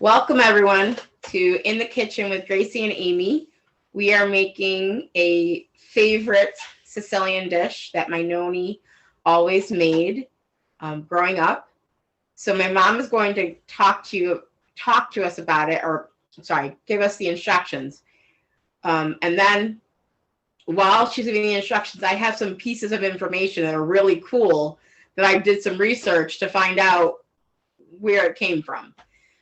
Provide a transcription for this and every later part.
Welcome everyone to In the Kitchen with Gracie and Amy. We are making a favorite Sicilian dish that my noni always made growing up. So my mom is going to talk to us about it, or sorry, give us the instructions. And then while she's giving the instructions, I have some pieces of information that are really cool that I did some research to find out where it came from.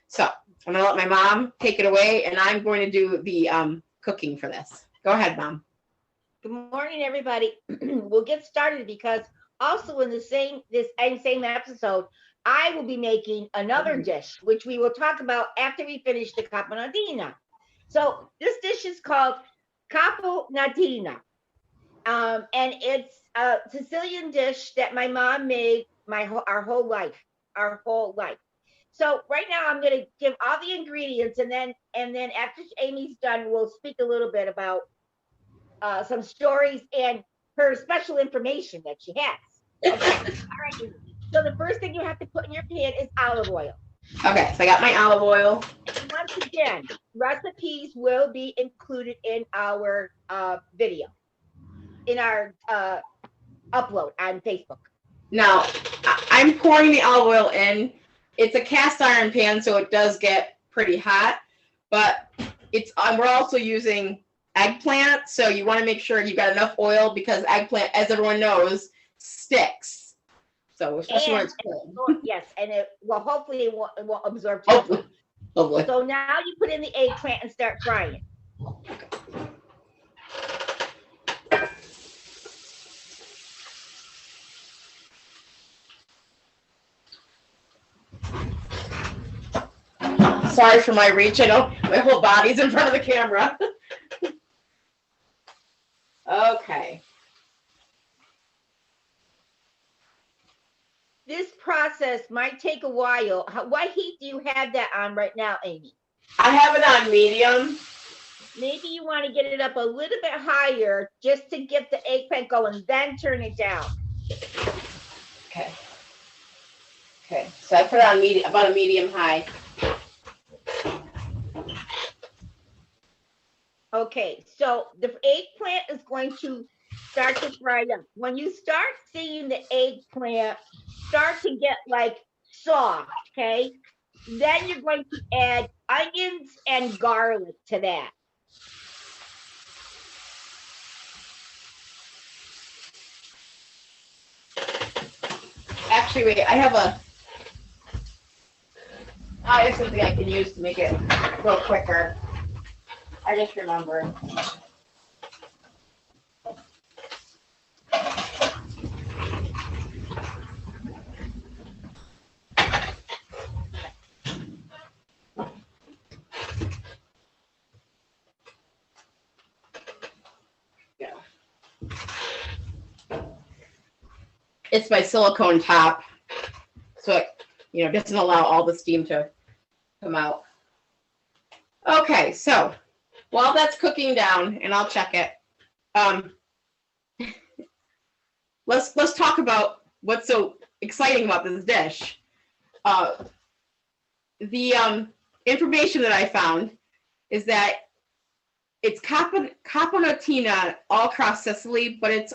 So I'm going to let my mom take it away, and I'm going to do the cooking for this. Go ahead, Mom. Good morning, everybody. We'll get started because also in the same episode, I will be making another dish, which we will talk about after we finish the caponatina. So this dish is called caponatina, and it's a Sicilian dish that my mom made our whole life. So right now I'm going to give all the ingredients, and then after Amy's done, we'll speak a little bit about some stories and her special information that she has. Okay. All right. So the first thing you have to put in your pan is olive oil. Okay, so I got my olive oil. And once again, recipes will be included in our video, in our upload on Facebook. Now, I'm pouring the olive oil in. It's a cast iron pan, so it does get pretty hot, but we're also using eggplant, so you want to make sure you've got enough oil because eggplant, as everyone knows, sticks. So especially when it's cold. Yes, and hopefully it won't absorb too much. Hopefully. So now you put in the eggplant and start frying it. Sorry for my reach. I know my whole body's in front of the camera. Okay. This process might take a while. What heat do you have that on right now, Amy? I have it on medium. Maybe you want to get it up a little bit higher just to get the eggplant going, then turn it down. Okay. Okay. So I put it on about a medium high. Okay, so the eggplant is going to start to fry up. When you start seeing the eggplant start to get like soft, okay, then you're going to add onions and garlic to that. Actually, wait, I have something I can use to make it go quicker. I just remembered. Yeah. It's my silicone top, so it doesn't allow all the steam to come out. Okay, so while that's cooking down, and I'll check it, let's talk about what's so exciting about this dish. The information that I found is that it's caponatina all across Sicily, but it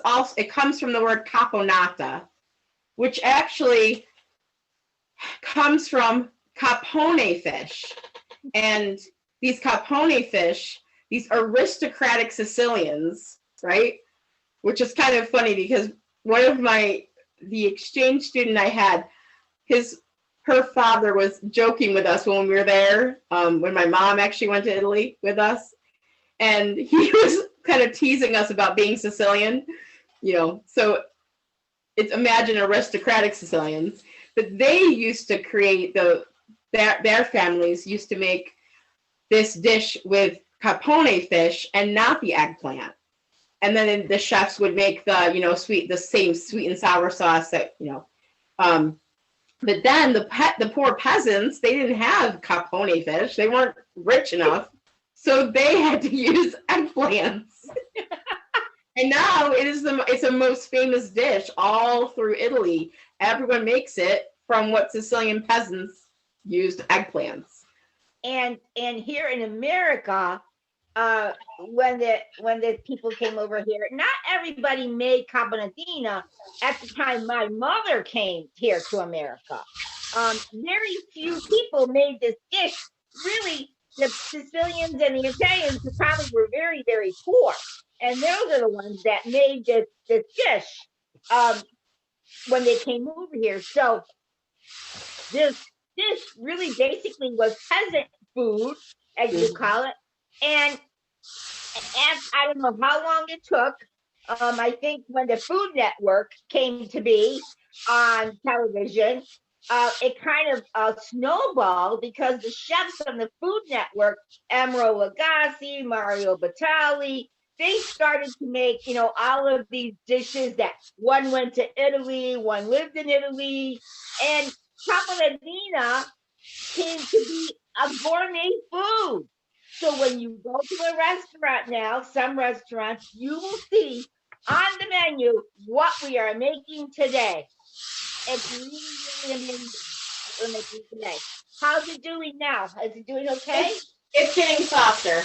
comes from the word caponata, which actually comes from capone fish, and these capone fish, these aristocratic Sicilians, right? Which is kind of funny because one of the exchange student I had, her father was joking with us when we were there, when my mom actually went to Italy with us, and he was kind of teasing us about being Sicilian, so imagine aristocratic Sicilians, but they used to create their families used to make this dish with capone fish and not the eggplant. And then the chefs would make the same sweet and sour sauce that, but then the poor peasants, they didn't have capone fish. They weren't rich enough. So they had to use eggplants. And now it's a most famous dish all through Italy. Everyone makes it from what Sicilian peasants used eggplants. And here in America, when the people came over here, not everybody made caponatina at the time my mother came here to America. Very few people made this dish. Really, the Sicilians and the Italians who probably were very, very poor, and those are the ones that made this dish when they came over here. So this really basically was peasant food, as you call it, and I don't know how long it took. I think when the Food Network came to be on television, it kind of snowballed because the chefs on the Food Network, Emeril Lagasse, Mario Batali, they started to make, all of these dishes that one went to Italy, one lived in Italy, and caponatina came to be a gourmet food. So when you go to a restaurant now, some restaurants, you will see on the menu what we are making today. It's really, really amazing what we're making today. How's it doing now? Is it doing okay? It's getting softer.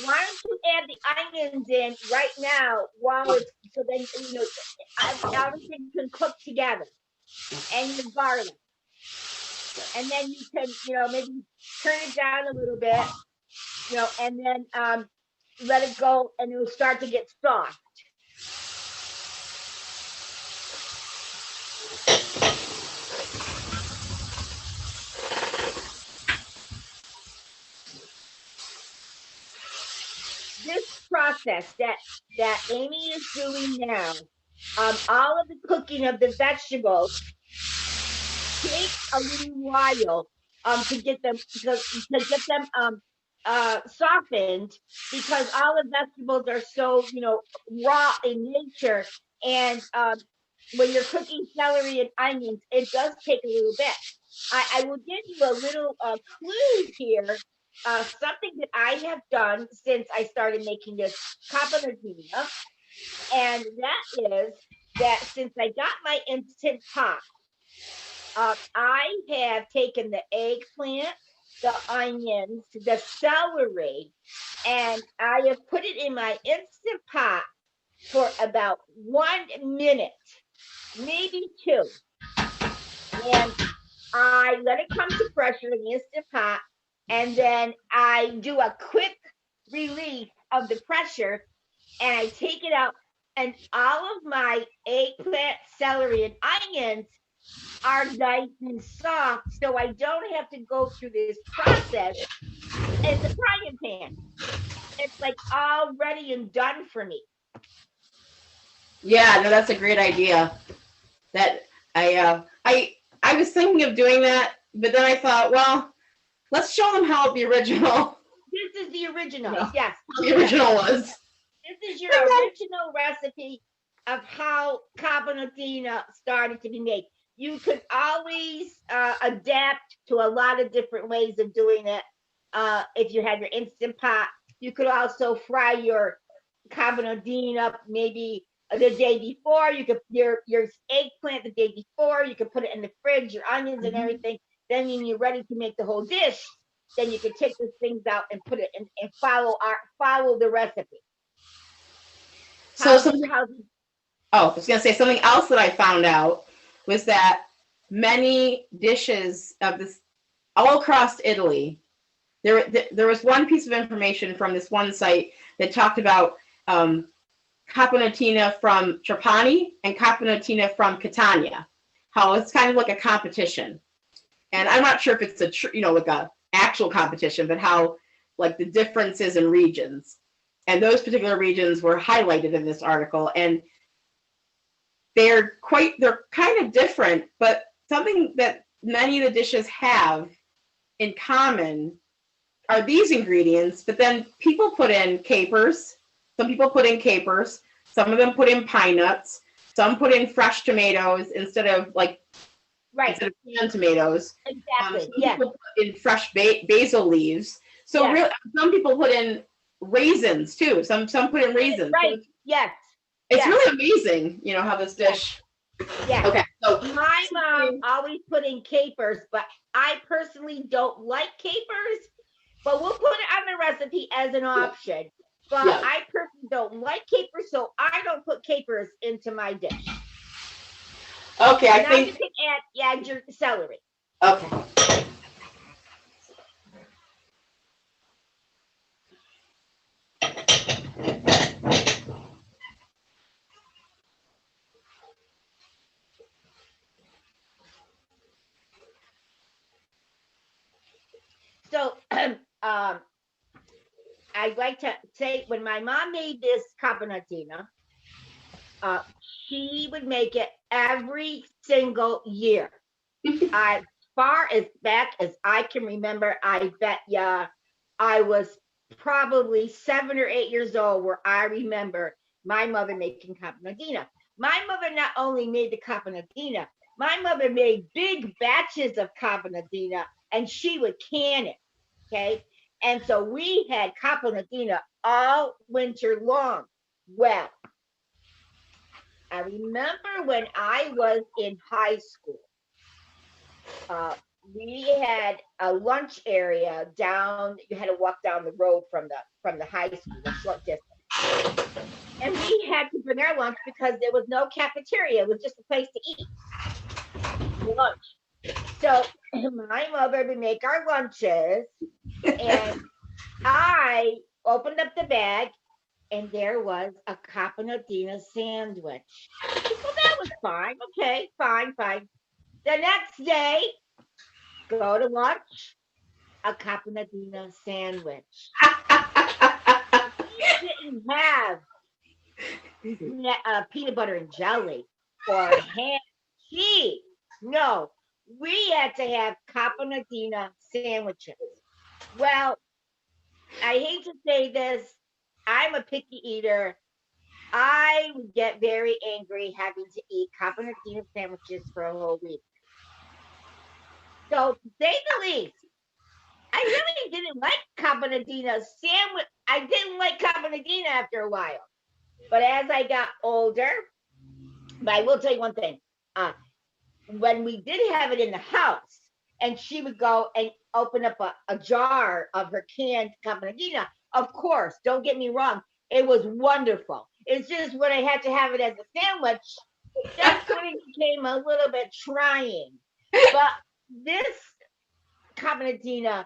Why don't you add the onions in right now while it's, so then, everything can cook together. And your garlic. And then you can, maybe turn it down a little bit, and then let it go and it'll start to get soft. This process that Amy is doing now, all of the cooking of the vegetables takes a little while to get them softened, because all the vegetables are so raw in nature, and when you're cooking celery and onions, it does take a little bit. I will give you a little clue here. Something that I have done since I started making this caponatina, and that is that since I got my Instant Pot, I have taken the eggplant, the onions, the celery, and I have put it in my Instant Pot for about 1 minute, maybe 2. And I let it come to pressure in the Instant Pot, and then I do a quick release of the pressure, and I take it out, and all of my eggplant, celery, and onions are nice and soft, so I don't have to go through this process. It's a frying pan. It's like all ready and done for me. Yeah, no, that's a great idea. That I was thinking of doing that, but then I thought, well, let's show them how the original. This is the original. Yes. How the original was. This is your original recipe of how caponatina started to be made. You could always adapt to a lot of different ways of doing it. If you had your Instant Pot, you could also fry your caponatina maybe the day before. You could your eggplant the day before. You could put it in the fridge, your onions and everything. Then when you're ready to make the whole dish, then you could take those things out and put it in and follow the recipe. I was gonna say something else that I found out was that many dishes of this all across Italy, there was one piece of information from this one site that talked about caponatina from Trapani and caponatina from Catania, how it's kind of like a competition. And I'm not sure if it's like a actual competition, but how like the differences in regions. And those particular regions were highlighted in this article, and they're kind of different, but something that many of the dishes have in common are these ingredients, but then people put in capers. Some people put in capers. Some of them put in pine nuts. Some put in fresh tomatoes instead of canned tomatoes. Exactly. Some people put in fresh basil leaves. So really, some people put in raisins too. Some put in raisins. Right. So it's really amazing, how this dish Yes. Okay, so My mom always put in capers, but I personally don't like capers, but we'll put it on the recipe as an option. But yeah. I personally don't like capers, so I don't put capers into my dish. Okay, I Now you think. can add your celery. Okay. So I'd like to say when my mom made this caponatina, uh, she would make it every single year. As far as back as I can remember, I bet ya I was probably 7 or 8 years old where I remember my mother making caponatina. My mother not only made the caponatina, my mother made big batches of caponatina and she would can it. Okay. And so we had caponatina all winter long. Well, I remember when I was in high school, uh, we had a lunch area down. You had to walk down the road from the high school, a short distance, and we had to bring our lunch because there was no cafeteria. It was just a place to eat lunch. So my mother would make our lunches, and I opened up the bag, and there was a caponattina sandwich. Well, that was fine. Okay, fine, fine. The next day, go to lunch, a caponattina sandwich. We didn't have peanut butter and jelly or ham cheese. No, we had to have caponattina sandwiches. Well, I hate to say this, I'm a picky eater. I would get very angry having to eat caponattina sandwiches for a whole week. So, to say the least, I really didn't like caponattina sandwich. I didn't like caponattina after a while. But as I got older, but I will tell you one thing. Uh, when we did have it in the house, and she would go and open up a jar of her canned caponattina, of course, don't get me wrong, it was wonderful. It's just when I had to have it as a sandwich, that's when it became a little bit trying. But this caponattina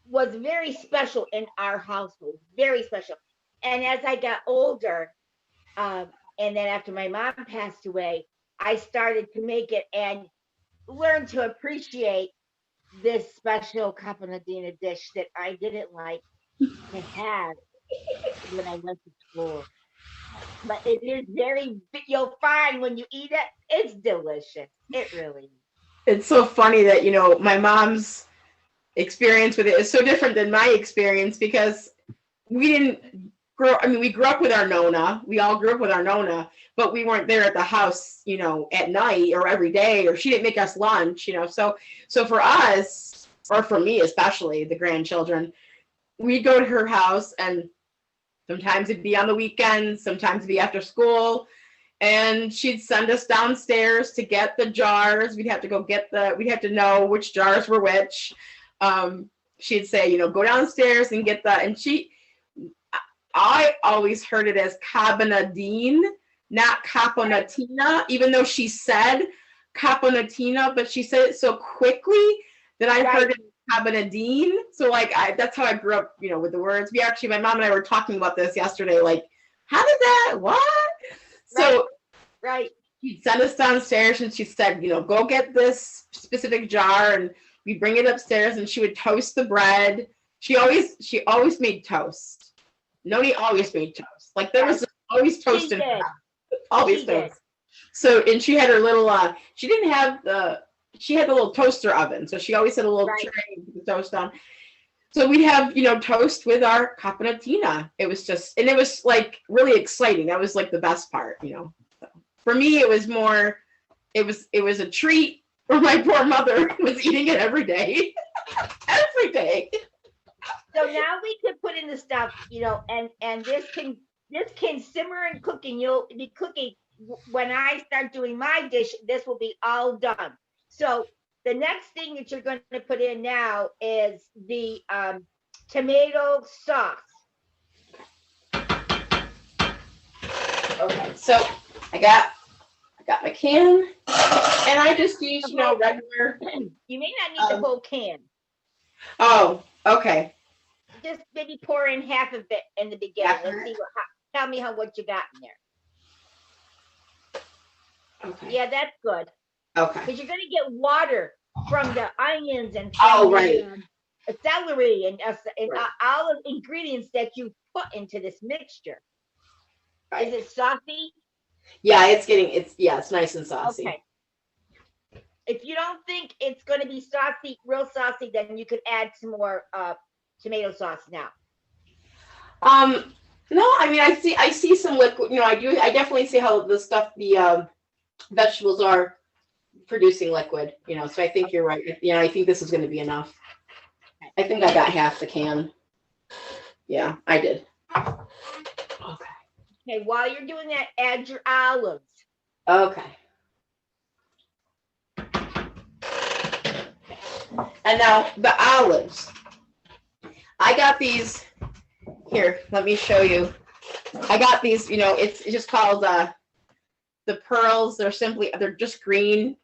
was very special in our household, very special. And as I got older, um, and then after my mom passed away, I started to make it and learn to appreciate this special caponattina dish that I didn't like to have when I went to school. But it is very, you'll find when you eat it, it's delicious. It really is. It's so funny that, my mom's experience with it is so different than my experience because we didn't we grew up with our Nona. We all grew up with our Nona, but we weren't there at the house, at night or every day, or she didn't make us lunch, So for us, or for me especially, the grandchildren, we'd go to her house, and sometimes it'd be on the weekends, sometimes it'd be after school, and she'd send us downstairs to get the jars. We'd have to we'd have to know which jars were which. She'd say, go downstairs and get and I always heard it as caponatine, not caponatina, even though she said caponatina, but she said it so quickly that I heard it caponatine. So that's how I grew up, with the words. My mom and I were talking about this yesterday, like, how did that, what? So right. She'd send us downstairs and she said, go get this specific jar, and we bring it upstairs, and she would toast the bread. She always made toast. Noni always made toast. Like there was always toast in her house. Always toast. So, and she had her little, she didn't have she had the little toaster oven. So she always had a little tray to put the toast on. So we'd have, toast with our caponatina. It was just, and it was like really exciting. That was like the best part, So for me, it was more, it was a treat for my poor mother who was eating it every day. Every day. So now we could put in the stuff, and this can simmer and cook, and you'll be cooking when I start doing my dish, this will be all done. So the next thing that you're going to put in now is the tomato sauce. Okay, so I got my can, and I just use regular. You may not need the whole can. Oh, okay. Just maybe pour in half of it in the beginning. Let's see tell me what you got in there. Okay. Yeah, that's good. Okay. Because you're going to get water from the onions and the celery and all of the ingredients that you put into this mixture. Right. Is it saucy? Yeah, it's nice and saucy. Okay. If you don't think it's going to be saucy, real saucy, then you could add some more tomato sauce now. No, I mean I see some liquid. I definitely see how the vegetables are producing liquid. So I think you're right. I think this is going to be enough. I think I got half the can. Yeah, I did. Okay, while you're doing that, add your olives. Okay. And now the olives. I got these. Here, let me show you. I got these, it's just called the pearls. They're just green.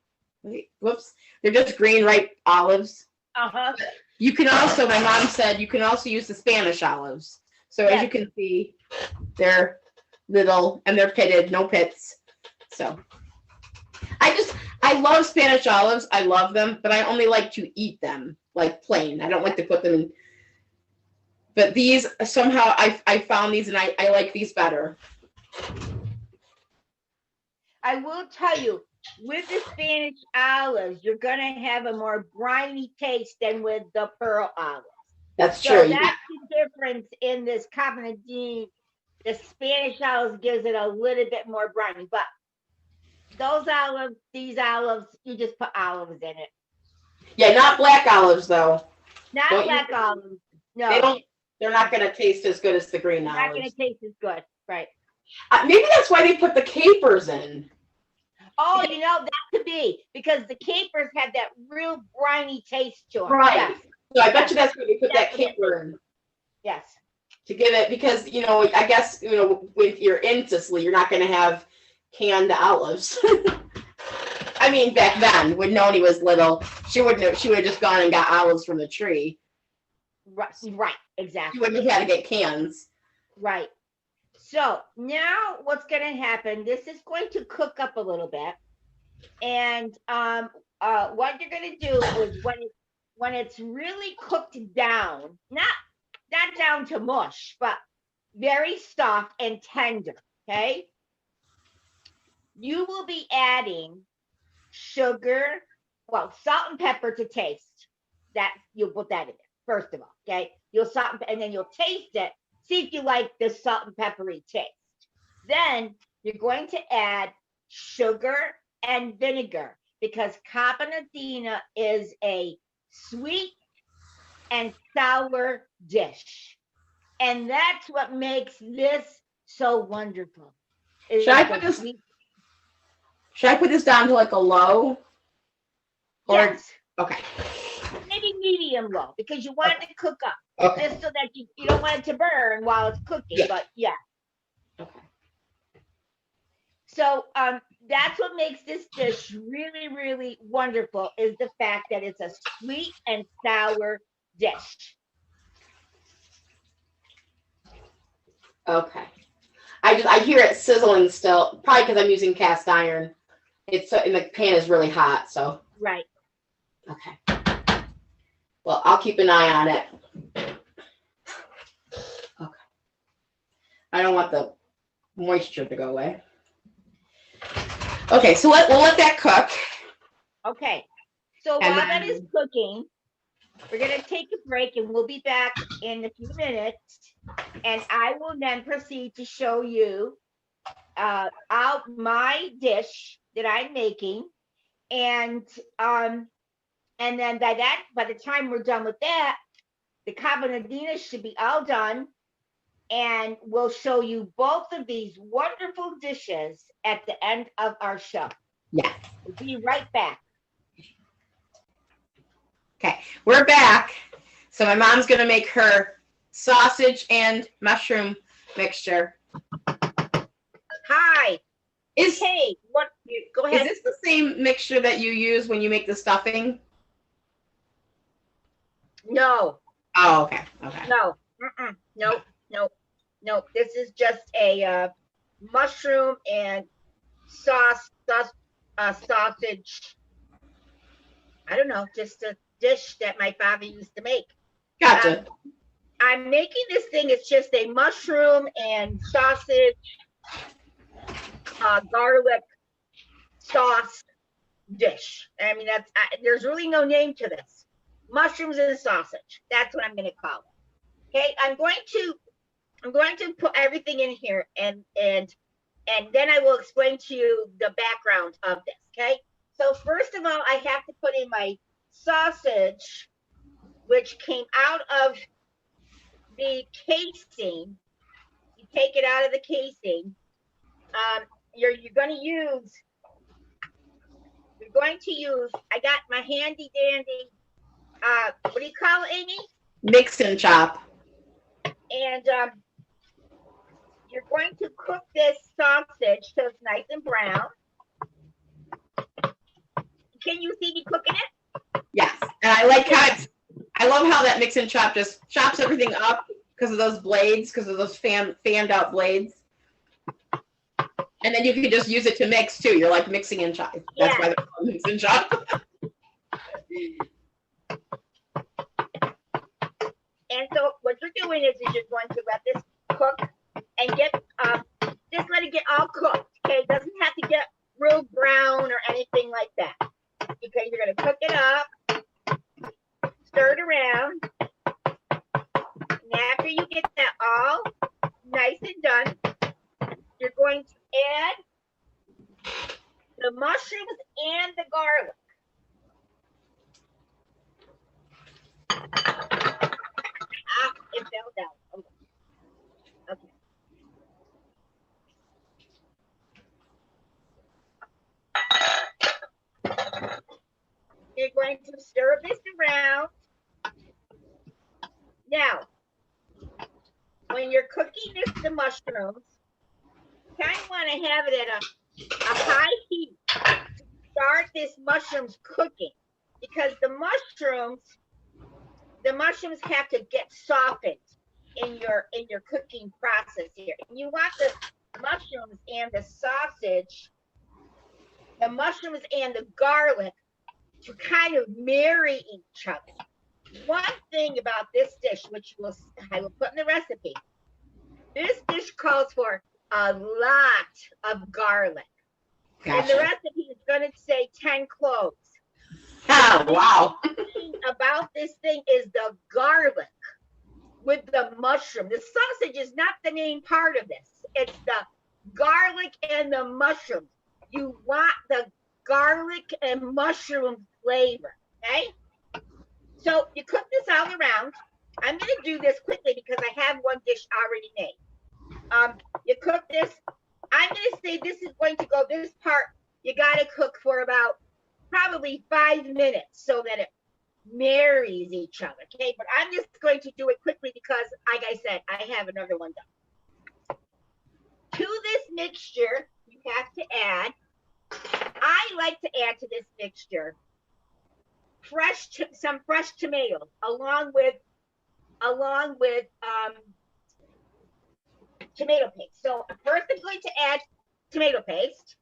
Whoops. They're just green ripe olives. Uh-huh. You can also, my mom said, you can also use the Spanish olives. So as you can see, they're little and they're pitted, no pits. So I love Spanish olives. I love them, but I only like to eat them like plain. I don't like to put them in. But these, somehow I found these and I like these better. I will tell you, with the Spanish olives, you're going to have a more briny taste than with the pearl olives. That's true. So that's the difference in this Caponatina. The Spanish olives gives it a little bit more briny, but these olives, you just put olives in it. Yeah, not black olives though. Not black olives. No. They're not going to taste as good as the green olives. Not going to taste as good, right? Maybe that's why they put the capers in. Oh, that could be because the capers have that real briny taste to them. Right. Yes. So I bet you that's why they put that caper in. Yes. To give it, because, I guess, if you're in Sicily, you're not going to have canned olives. I mean, back then, when Noni was little, she would have just gone and got olives from the tree. Right, exactly. She wouldn't have had to get cans. Right. So now what's going to happen, this is going to cook up a little bit. And what you're going to do is when it's really cooked down, not down to mush, but very soft and tender, okay? You will be adding sugar, salt and pepper to taste. That you'll put that in there, first of all, okay? You'll salt and then you'll taste it. See if you like the salt and peppery taste. Then you're going to add sugar and vinegar because Caponatina is a sweet and sour dish. And that's what makes this so wonderful. Should I put this down to like a low? Yes. Okay. Maybe medium low because you want it to cook up. Okay. Just so that you don't want it to burn while it's cooking, but yeah. Okay. So that's what makes this dish really, really wonderful is the fact that it's a sweet and sour dish. Okay. I hear it sizzling still, probably because I'm using cast iron. And the pan is really hot, so. Right. Okay. Well, I'll keep an eye on it. Okay. I don't want the moisture to go away. Okay, so we'll let that cook. Okay. So while that is cooking, we're going to take a break and we'll be back in a few minutes. And I will then proceed to show you my dish that I'm making. And then by the time we're done with that, the Caponatina should be all done. and we'll show you both of these wonderful dishes at the end of our show. Yeah. We'll be right back. Okay, we're back. So my mom's going to make her sausage and mushroom mixture. Hi. Is, Hey, what? Go ahead. Is this the same mixture that you use when you make the stuffing? No. Oh, okay. Okay. No. No. This is just a mushroom and sausage. I don't know, just a dish that my father used to make. Gotcha. I'm making this thing. It's just a mushroom and sausage, garlic sauce dish. I mean, there's really no name to this. Mushrooms and sausage. That's what I'm going to call it. Okay, I'm going to put everything in here, and then I will explain to you the background of this. Okay, so first of all, I have to put in my sausage, which came out of the casing. You take it out of the casing. You're going to use. I got my handy dandy. What do you call it, Amy? Mix and chop. And you're going to cook this sausage till it's nice and brown. Can you see me cooking it? Yes, and I like how I love how that mix and chop just chops everything up because of those blades, because of those fanned out blades. And then you can just use it to mix too. You're like mixing and chop. That's why they're called mix and chop. And so what you're doing is you're going to let this cook and get just let it get all cooked. Okay, it doesn't have to get real brown or anything like that. Okay, you're gonna cook it up, stir it around, and after you get that all nice and done, you're going to add the mushrooms and the garlic. It fell down. Okay. You're going to stir this around. Now, when you're cooking the mushrooms, you kind of want to have it at a high heat to start this mushrooms cooking, because the mushrooms have to get softened in your cooking process here. And you want the mushrooms and the sausage, the mushrooms and the garlic to kind of marry each other. One thing about this dish, which I will put in the recipe, this dish calls for a lot of garlic. Gotcha. And the recipe is going to say 10 cloves. Oh, wow. The thing about this thing is the garlic with the mushroom. The sausage is not the main part of this. It's the garlic and the mushroom. You want the garlic and mushroom flavor, okay? So you cook this all around. I'm going to do this quickly because I have one dish already made. You cook this. I'm going to say this is going to go, this part, you got to cook for about probably 5 minutes so that it marries each other, okay? But I'm just going to do it quickly because, like I said, I have another one done. To this mixture, you have to add, I like to add to this mixture some fresh tomatoes along with tomato paste. So first I'm going to add tomato paste.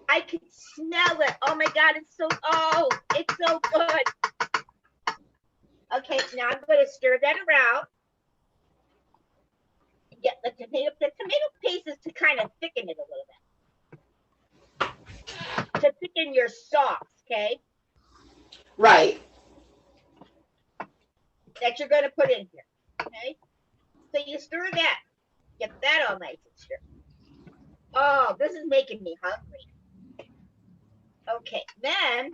I can smell it. Oh my God, it's so good. Okay, now I'm going to stir that around. Get the tomato paste is to kind of thicken it a little bit. To thicken your sauce, okay? Right. That you're going to put in here, okay? So you stir that. Get that all nice and stirred. Oh, this is making me hungry. Okay, then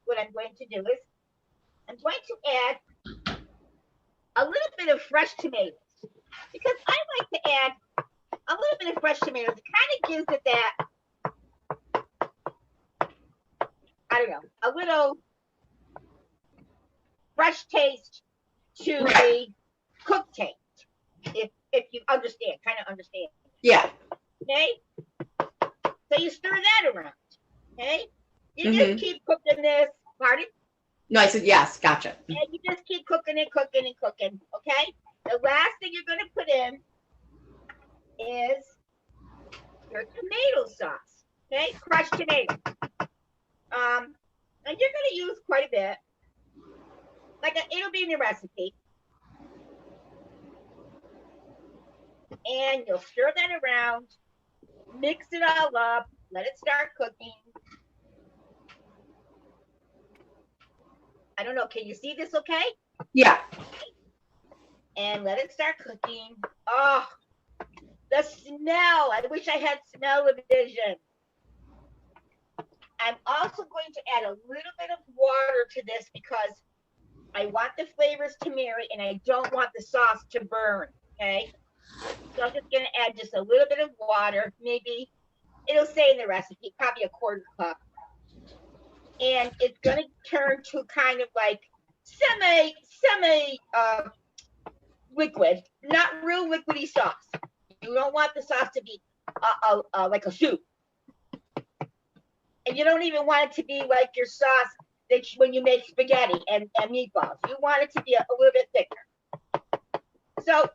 what I'm going to do is I'm going to add a little bit of fresh tomatoes, because I like to add a little bit of fresh tomatoes. It kind of gives it that, I don't know, a little fresh taste to the cooked taste. If you understand, kind of understand. Yeah. Okay. So you stir that around. Okay. You just keep cooking this. Pardon? No, I said yes. Gotcha. And you just keep cooking and cooking and cooking. Okay. The last thing you're going to put in is your tomato sauce. Okay. Crushed tomato. And you're going to use quite a bit. It'll be in the recipe. And you'll stir that around, mix it all up, let it start cooking. I don't know, can you see this okay? Yeah. And let it start cooking. Oh, the smell. I wish I had smell-o-vision. I'm also going to add a little bit of water to this because I want the flavors to marry and I don't want the sauce to burn, okay? So I'm just going to add just a little bit of water, maybe, it'll say in the recipe, probably a quarter cup. And it's going to turn to kind of like semi liquid, not real liquidy sauce. You don't want the sauce to be like a soup. And you don't even want it to be like your sauce that when you make spaghetti and meatballs. You want it to be a little bit thicker. So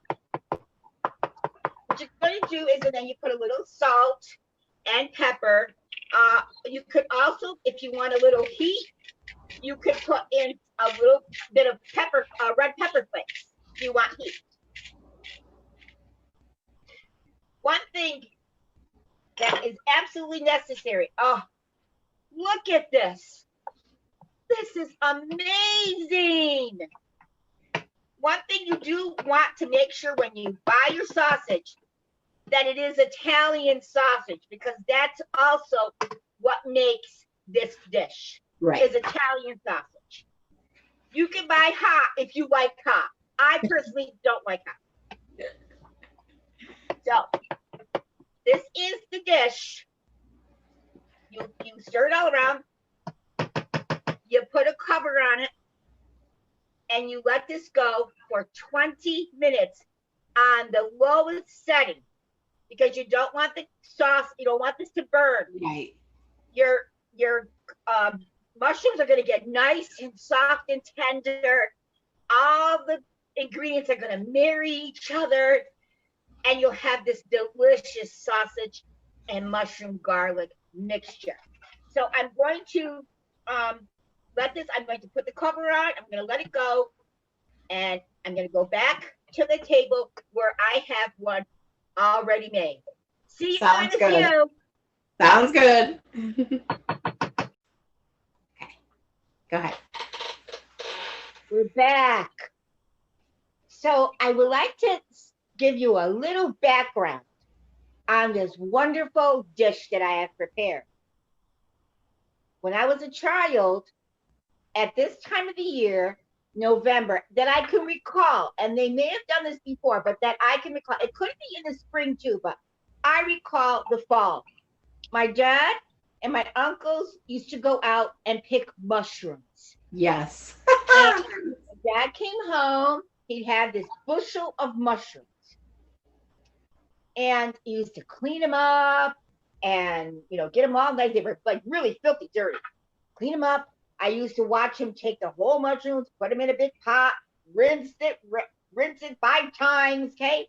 what you're going to do is, and then you put a little salt and pepper. You could also, if you want a little heat, you could put in a little bit of pepper, red pepper flakes, if you want heat. One thing that is absolutely necessary. Oh, look at this. This is amazing. One thing you do want to make sure when you buy your sausage that it is Italian sausage, because that's also what makes this dish, right, is Italian sausage. You can buy hot if you like hot. I personally don't like hot. So this is the dish. You stir it all around. You put a cover on it, and you let this go for 20 minutes on the lowest setting, because you don't want the sauce, you don't want this to burn. right. Your mushrooms are going to get nice and soft and tender. All the ingredients are going to marry each other, and you'll have this delicious sausage and mushroom garlic mixture. So I'm going to I'm going to put the cover on, I'm going to let it go, and I'm going to go back to the table where I have one already made. See you Sounds in a good. few. Sounds good. Okay, go ahead. We're back. So I would like to give you a little background on this wonderful dish that I have prepared. When I was a child, at this time of the year, November, that I can recall, and they may have done this before, but that I can recall, it could be in the spring too, but I recall the fall. My dad and my uncles used to go out and pick mushrooms. Yes. And dad came home, he'd have this bushel of mushrooms. And he used to clean them up and, get them all nice. They were like really filthy dirty. Clean them up. I used to watch him take the whole mushrooms, put them in a big pot, rinse it 5 times, okay?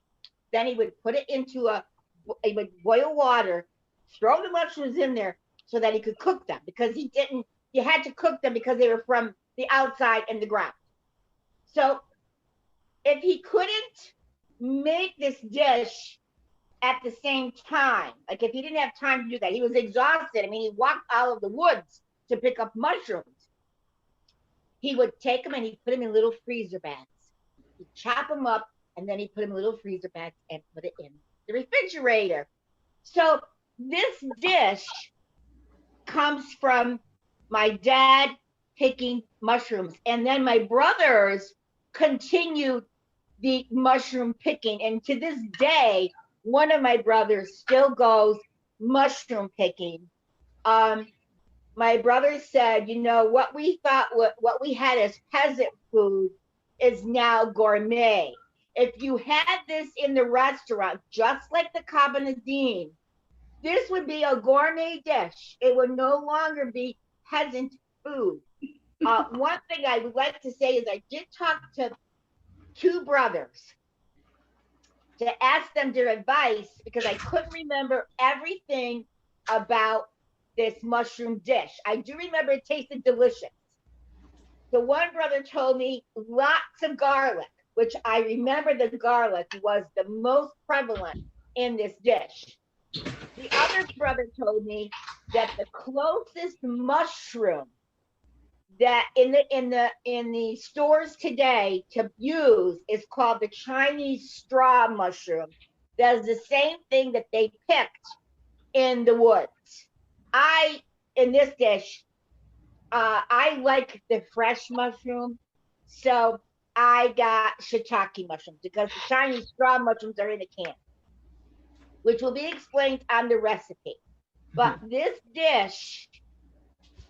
Then he would put it into he would boil water, throw the mushrooms in there so that he could cook them, because you had to cook them because they were from the outside and the ground. So if he couldn't make this dish at the same time, like if he didn't have time to do that, he was exhausted. I mean, he walked out of the woods to pick up mushrooms. He would take them and he'd put them in little freezer bags. He'd chop them up and then he'd put them in little freezer bags and put it in the refrigerator. So this dish comes from my dad picking mushrooms. And then my brothers continued the mushroom picking. And to this day, one of my brothers still goes mushroom picking. My brother said, you know, what we thought, what we had as peasant food is now gourmet. If you had this in the restaurant, just like the caponatine, this would be a gourmet dish. It would no longer be peasant food. One thing I would like to say is I did talk to two brothers to ask them their advice because I couldn't remember everything about this mushroom dish. I do remember it tasted delicious. The one brother told me lots of garlic, which I remember the garlic was the most prevalent in this dish. The other brother told me that the closest mushroom that in the stores today to use is called the Chinese straw mushroom. That is the same thing that they picked in the woods. In this dish, I like the fresh mushroom, so I got shiitake mushrooms because the Chinese straw mushrooms are in a can, which will be explained on the recipe. But this dish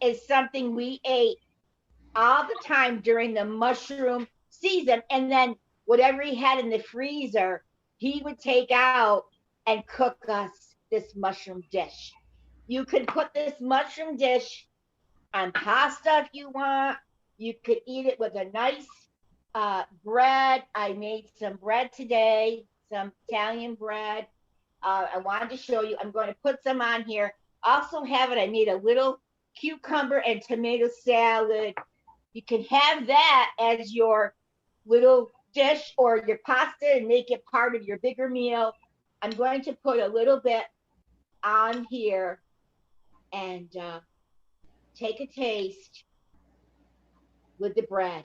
is something we ate all the time during the mushroom season. And then whatever he had in the freezer, he would take out and cook us this mushroom dish. You could put this mushroom dish on pasta if you want. You could eat it with a nice bread. I made some bread today, some Italian bread. I wanted to show you. I'm going to put some on here. Also have it. I made a little cucumber and tomato salad. You can have that as your little dish or your pasta and make it part of your bigger meal. I'm going to put a little bit on here and take a taste with the bread.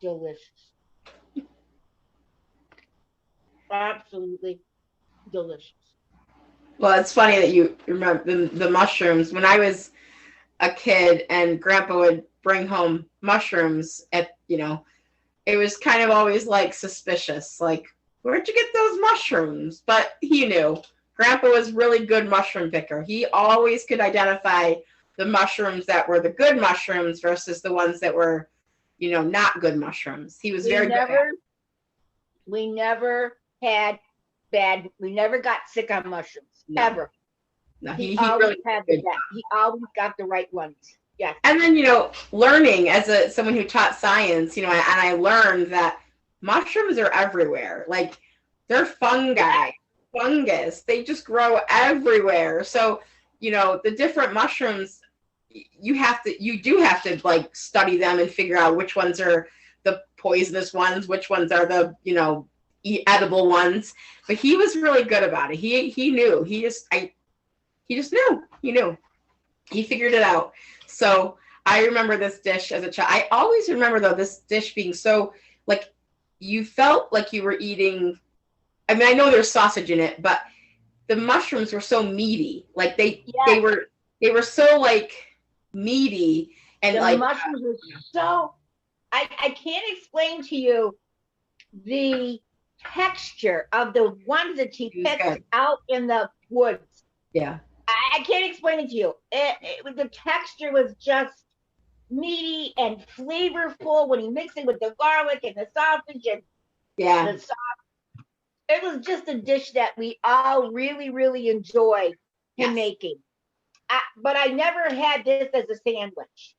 Delicious. Absolutely delicious. Well, it's funny that you remember the mushrooms. When I was a kid and Grandpa would bring home mushrooms it was kind of always like suspicious, like, where'd you get those mushrooms? But he knew. Grandpa was really good mushroom picker. He always could identify the mushrooms that were the good mushrooms versus the ones that were, not good mushrooms. He was very good at it. We never got sick on mushrooms, ever. No, he always really had the best. He always got the right ones. Yes. And then, learning as someone who taught science, and I learned that mushrooms are everywhere. Like, they're fungi, fungus. They just grow everywhere. So, the different mushrooms, you do have to like study them and figure out which ones are the poisonous ones, which ones are the, edible ones. But he was really good about it. He knew. He just knew. He knew. He figured it out. So I remember this dish as a child. I always remember, though, this dish being so, like, you felt like you were eating, I mean, I know there's sausage in it, but the mushrooms were so meaty. Like, they were so, like, meaty. And, the mushrooms were so, I can't explain to you the texture of the ones that he picked out in the woods. Yeah. I can't explain it to you. The texture was just meaty and flavorful when he mixed it with the garlic and the sausage and the sauce. It was just a dish that we all really, really enjoyed him making. But I never had this as a sandwich.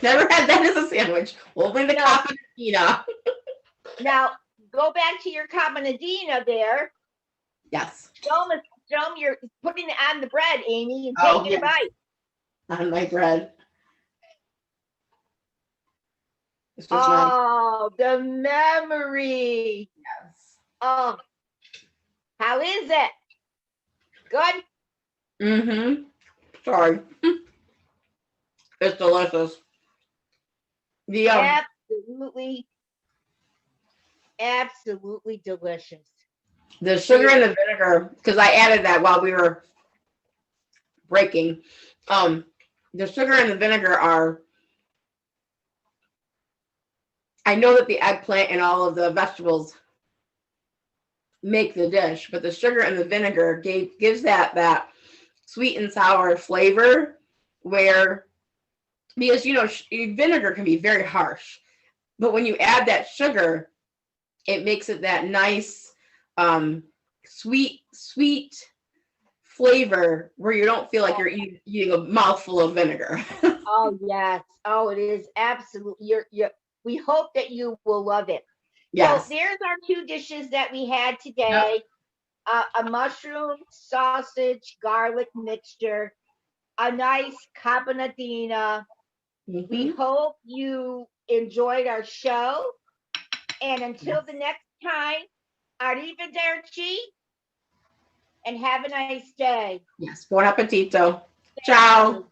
Never had that as a sandwich. Only the caponatina. Now, go back to your caponatina there. Yes. Show them you're putting it on the bread, Amy, and taking a bite. On my bread. Oh, the memory. Yes. Oh, how is it? Good? Mm-hmm. Sorry. It's delicious. Absolutely delicious. The sugar and the vinegar, because I added that while we were breaking. The sugar and the vinegar are, I know that the eggplant and all of the vegetables make the dish, but the sugar and the vinegar gives that sweet and sour flavor where, because, vinegar can be very harsh, but when you add that sugar, it makes it that nice, sweet flavor where you don't feel like you're eating a mouthful of vinegar. Oh yes. Oh, it is absolutely. We hope that you will love it. Yes. So there's our 2 dishes that we had today. Yep. A mushroom sausage garlic mixture, a nice caponatina. Mm-hmm. We hope you enjoyed our show. And until the next time, arrivederci and have a nice day. Yes, buon appetito. Ciao.